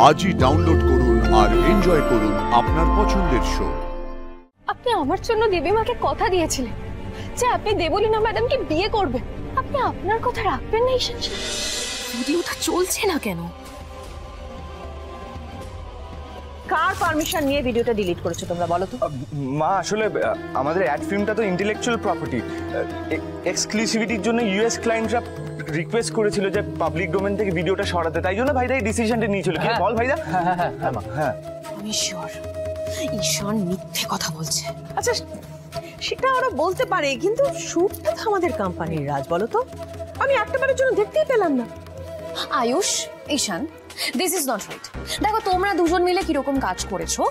আজই ডাউনলোড করুন আর এনজয় করুন আপনার পছন্দের শো। আপনি আমার জন্য দেবীমাকে কথা দিয়েছিলেন যে আপনি দেবলীনা ম্যাডামকে বিয়ে করবেন। আপনি আপনার কথা রাখবেন না ঈশান স্যার? ভিডিওটা চলছে না কেন? কার পারমিশন নিয়ে ভিডিওটা ডিলিট করেছো তোমরা বলো তো? মা আসলে আমাদের অ্যাড ফিল্মটা তো ইন্টেলেকচুয়াল প্রপার্টি, এক্সক্লুসিভিটির জন্য ইউএস ক্লায়েন্টরা রিকোয়েস্ট করেছিল যে পাবলিক ডোমেন থেকে ভিডিওটা সরাতে, তাই জন্য ভাইদা এই ডিসিশনটা নিয়েছিল। কি বল ভাইদা? হ্যাঁ আমি শিওর ঈশান মিথ্যে কথা বলছে। আচ্ছা সেটা ওরা বলতে পারে, কিন্তু শুটটা তো আমাদের কোম্পানির রাজ, বলো তো? আমি একটাবারের জন্য দেখতেই পেলাম না। আয়ুষ, ঈশান, দিস ইজ নট রাইট। দেখো তোমরা দুজন মিলে কিরকম কাজ করেছো,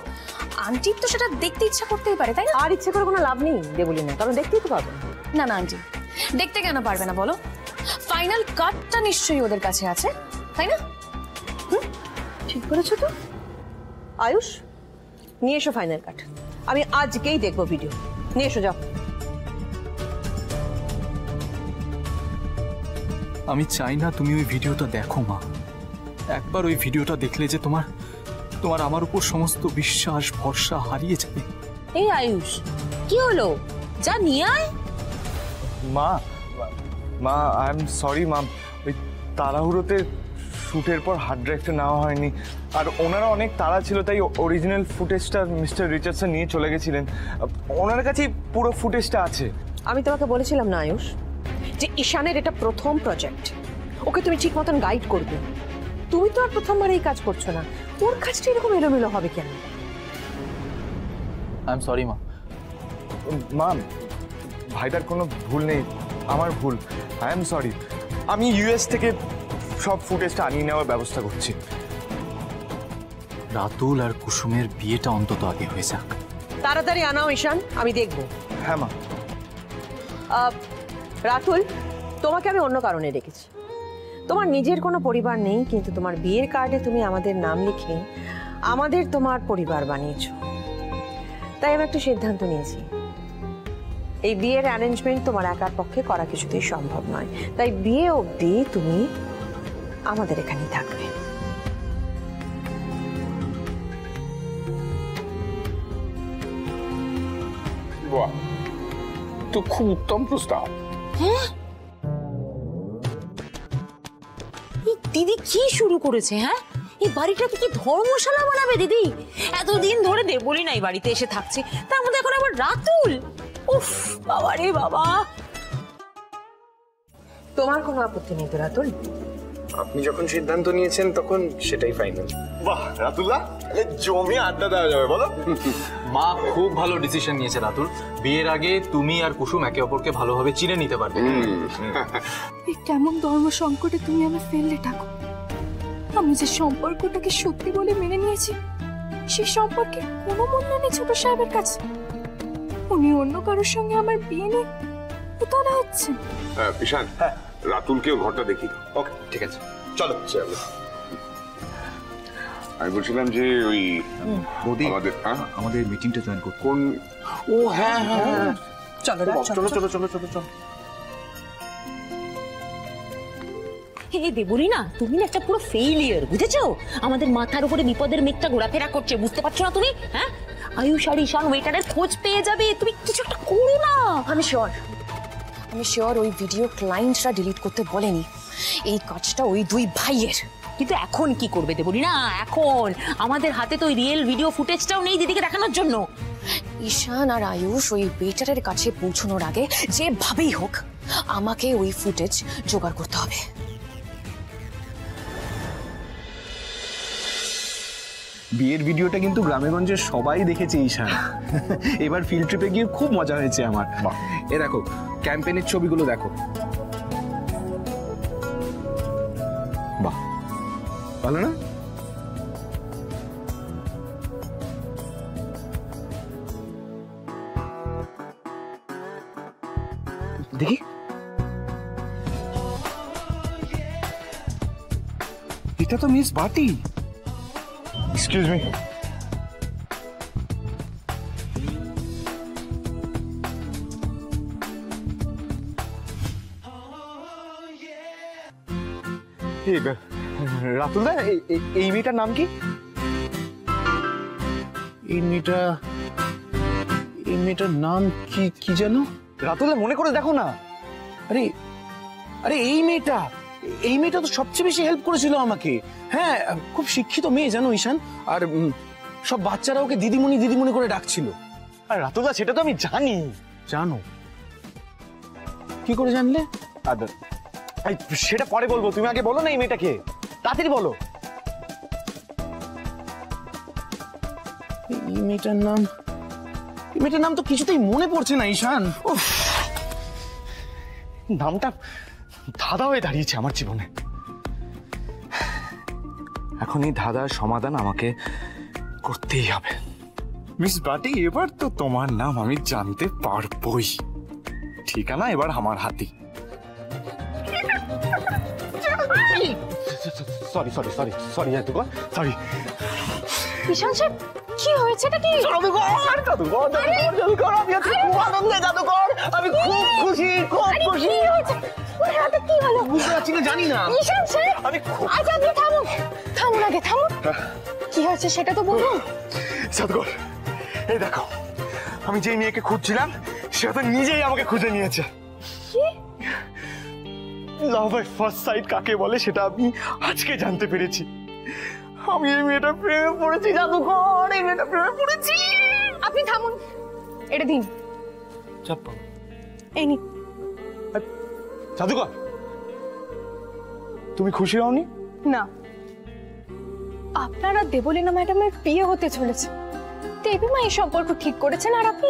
আন্টির তো সেটা দেখতে ইচ্ছা করতেই পারে, তাই না? আর ইচ্ছে করে কোনো লাভ নেই দেবলীনা, কারণ দেখতেই তো পাবে না না আন্টি, দেখতে কেন পারবে না বলো? ফাইনাল কাটটা নিশ্চয়ই ওদের কাছে আছে, তাই না? ঠিক করেছো তো। আয়ুষ, নিয়ে এসো ফাইনাল কাট। আমি আজকেই দেখবো ভিডিও। নিয়ে এসো, যাও। আমি চাই না তুমি ওই ভিডিওটা দেখো মা। একবার ওই ভিডিওটা দেখলে যে তোমার আমার উপর সমস্ত বিশ্বাস ভরসা হারিয়ে যাবে। এই আয়ুষ, কি হলো? যা নিয়ে আয়। মা আই এম সরি মা, ওই তাড়াহুড়োতে শুটের পর হার্ড ড্রাইভটা নেওয়া হয়নি, আর ওনারা অনেক তাড়া ছিল, তাই অরিজিনাল ফুটেজটা মিস্টার রিচার্ডসন নিয়ে চলে গেছিলেন। ওনার কাছেই পুরো ফুটেজটা আছে। আমি তোমাকে বলেছিলাম না আয়ুষ, যে ঈশানের এটা প্রথম প্রজেক্ট, ওকে তুমি ঠিক মতন গাইড করবে। তুমি তো আর প্রথমবার এই কাজ করছো না, ওর কাজটা এরকম এলোমেলো হবে কেন? আই এম সরি মা। মা, ভাইদার কোনো ভুল নেই, আমার ভুল। I am sorry. আমি ইউএস থেকে সব ফুটেজটা আনিয়ে নেওয়ার ব্যবস্থা করছি। রাতুল আর কুসুমের বিয়েটা অন্তত আগে হয়ে যাক। তাড়াতাড়ি আনাও ঈশান, আমি দেখবো। হ্যাঁ মা। রাতুল, তোমাকে আমি অন্য কারণে ডেকেছি। তোমার নিজের কোনো পরিবার নেই, কিন্তু তোমার বিয়ের কার্ডে তুমি আমাদের নাম লিখে আমাদের তোমার পরিবার বানিয়েছো। তাই আমি একটা সিদ্ধান্ত নিয়েছি, এই বিয়ের অ্যারেঞ্জমেন্ট তোমার একার পক্ষে করা কিছুতেই সম্ভব নয়। তাই বিয়ে অবধি তুমি আমাদের এখানেই থাকবে। বাহ, তো খুব উত্তম প্রস্তাব। দিদি কি শুরু করেছে? হ্যাঁ, এই বাড়িটাকে কি ধর্মশালা বানাবে দিদি? এতদিন ধরে দেবলীনা এই বাড়িতে এসে থাকছে, তার মধ্যে এখন আবার রাতুল। উফ বাবা রে বাবা। তোমার কোনো আপত্তি নেই তো রাতুল? আপনি যখন সিদ্ধান্ত নিয়েছেন তখন সেটাই ফাইনাল। বাহ রাতুল্লাহ, জমি আড্ডা দেওয়া যাবে বলো। মা খুব ভালো ডিসিশন নিয়েছে রাতুল। বিয়ের আগে তুমি আর কুসুম একে অপরকে ভালোভাবে চিনে নিতে পারবে। এই কেমন ধর্ম সংকটে তুমি আমার ফেললে ঠাকুর। আমি যে সম্পর্কটাকে সত্যি বলে মেনে নিয়েছি, সেই সম্পর্কে কোনো মূল্য নেই ছোট সাহেবের কাছে। উনি অন্য কারোর সঙ্গে আমার বিয়ে নিয়ে উতলা হচ্ছে। ঈশান, রাতুলকেও ঘরটা দেখি দাও। ওকে ঠিক আছে, চলো। আমি বলছিলাম যে ওই আমাদের মিটিংটা জয়েন করুন। কোন, ও হ্যাঁ হ্যাঁ, চলো চলো চলো চলো চলো চলো। হে দেবলীনা, তুমি না একটা পুরো ফেইলিয়ার, বুঝেছো? আমাদের মাথার উপরে বিপদের মেঘটা ঘোরাফেরা করছে, বুঝতে পারছো না তুমি? হ্যাঁ, আয়ুষ আর ঈশান ওয়েটারের খোঁজ পেয়ে যাবে, তুমি কিছু একটা করো না। আমি শিওর ওই ভিডিও ক্লায়েন্টরা ডিলিট করতে বলেনি। এই কাজটা ওই দুই ভাইয়ের। কিন্তু এখন কি করবে দেবলীনা? এখন আমাদের হাতে তো ওই রিয়েল ভিডিও ফুটেজটাও নেই দিদিকে দেখানোর জন্য। ঈশান আর আয়ুষ ওই ওয়েটারের কাছে পৌঁছানোর আগে যেভাবেই হোক আমাকে ওই ফুটেজ জোগাড় করতে হবে। বিয়ের ভিডিওটা কিন্তু গ্রামেগঞ্জে সবাই দেখেছে ঈশান। এবার ফিল্ড ট্রিপে গিয়ে খুব মজা হয়েছে আমার। এ দেখো, ক্যাম্পেইনের ছবিগুলো দেখো। বাহ, ভালো না? দেখি, এটা তো মিস বাটি। Excuse me. রাতুল দা, এই মেয়েটার নাম কি? এই মেয়েটার নাম কি কি যেন? রাতুল দা, মনে করে দেখো না। আরে আরে এই মেয়েটা তো সবচেয়ে বেশি হেল্প করেছিল আমাকে। হ্যাঁ, খুব শিক্ষিত মেয়ে জানো ঈশান। আর সব বাচ্চারা ওকে দিদিমণি দিদিমণি করে ডাকছিল। আর রাতুল দা, সেটা তো আমি জানি। জানো? কি করে জানলে? সেটা পরে বলবো, তুমি আগে বলো না এই মেয়েটাকে, তাড়াতাড়ি বলো। এই মেয়েটার নাম তো কিছুতেই মনে পড়ছে না ঈশান। নামটা ধাঁধা হয়ে দাঁড়িয়েছে আমার জীবনে। এখন এই ধাঁধার সমাধান আমাকে করতেই হবে। মিস বাটি, এবার তো তোমার নাম আমি জানতে পারবই। ঠিকানা এবার আমার হাতি। সরি সরি সরি সরি জাদুকর, সরি। ঈশান সাহেব, কি হয়েছে এটা কি? আমি খুব খুশি, খুব খুশি। কি হয়েছে? ওর হাতে কি হলো? বুঝতে পারছি না, জানি না। ঈশান সাহেব, আমি খুব আচ্ছা আপনি থামুন, থামুন আগে থামুন। কি হয়েছে সেটা তো বলুন। জাদুকর, এই দেখো, আমি যেই মেয়েকে খুঁজছিলাম সে তো নিজেই আমাকে খুঁজে নিয়েছে। লাভ এট ফার্স্ট সাইট কাকে বলে সেটা আমি আজকে জানতে পেরেছি। আমি এই মেয়েটা প্রেমে পড়েছি জাদুকর, এই মেয়েটা প্রেমে পড়েছি। আপনি থামুন, এটা দিন। এই নিন। জাদুকর, তুমি খুশি হওনি? না, আপনারা দেবলীনা ম্যাডামের বিয়ে হতে চলেছে। দেবীমা এই সম্পর্ক ঠিক করেছেন আর আপনি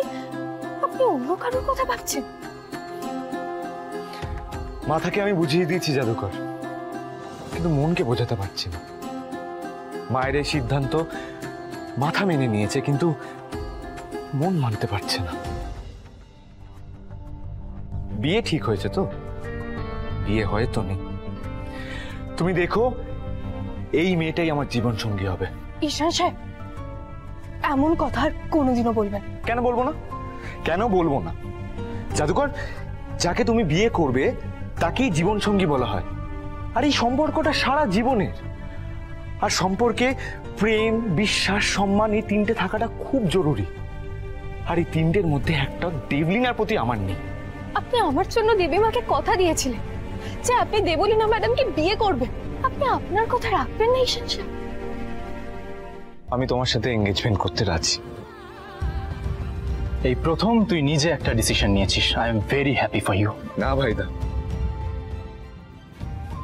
অন্য কারোর কথা ভাবছেন। মাথাকে আমি বুঝিয়ে দিয়েছি জাদুকর, কিন্তু মনকে বোঝাতে পারছি না। মায়ের এই সিদ্ধান্ত মাথা মেনে নিয়েছে, কিন্তু মন মানতে পারছে না। বিয়ে ঠিক হয়েছে তো? বিয়ে হয়তো নেই। তুমি দেখো, এই মেয়েটাই আমার জীবন সঙ্গী হবে। ঈশান সাহেব, এমন কথা আর কোনোদিনও বলবেন? কেন বলবো না? কেন বলবো না? জাদুকর, যাকে তুমি বিয়ে করবে তাকেই জীবন সঙ্গী বলা হয়। আর এই সম্পর্কটা সারা জীবনের। আর সম্পর্কে প্রেম, বিশ্বাস, সম্মান, এই তিনটে থাকাটা খুব জরুরি। আর এই তিনটের মধ্যে একটা দেবলীনার প্রতি আমার নেই। আপনি আমার জন্য দেবীমাকে কথা দিয়েছিলেন যে আপনি দেবলীনা ম্যাডামকে বিয়ে করবেন। আপনি আপনার কথা রাখবেন না ঈশান সাহেব? আমি তোমার সাথে এঙ্গেজমেন্ট করতে রাজি। এই প্রথম তুই নিজে একটা ডিসিশন নিয়েছিস। I am very happy for you. না ভাইদা,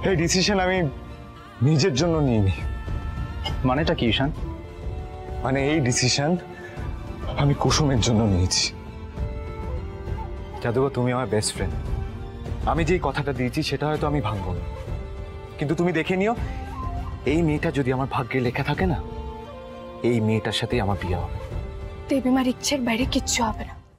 এই ডিসিশন আমি নিজের জন্য নিইনি। মানেটা কি ঈশান? মানে এই ডিসিশন আমি কুসুমের জন্য নিয়েছি। জাদুকর, তুমি আমার বেস্ট ফ্রেন্ড। আমি যেই কথাটা দিয়েছি সেটা হয়তো আমি ভাঙবো না, কিন্তু তুমি দেখে নিও, এই মেয়েটা যদি আমার ভাগ্যে লেখা থাকে না, এই মেয়েটার সাথেই আমার বিয়ে হবে। দেবীমার ইচ্ছের বাইরে কিচ্ছু হবে না।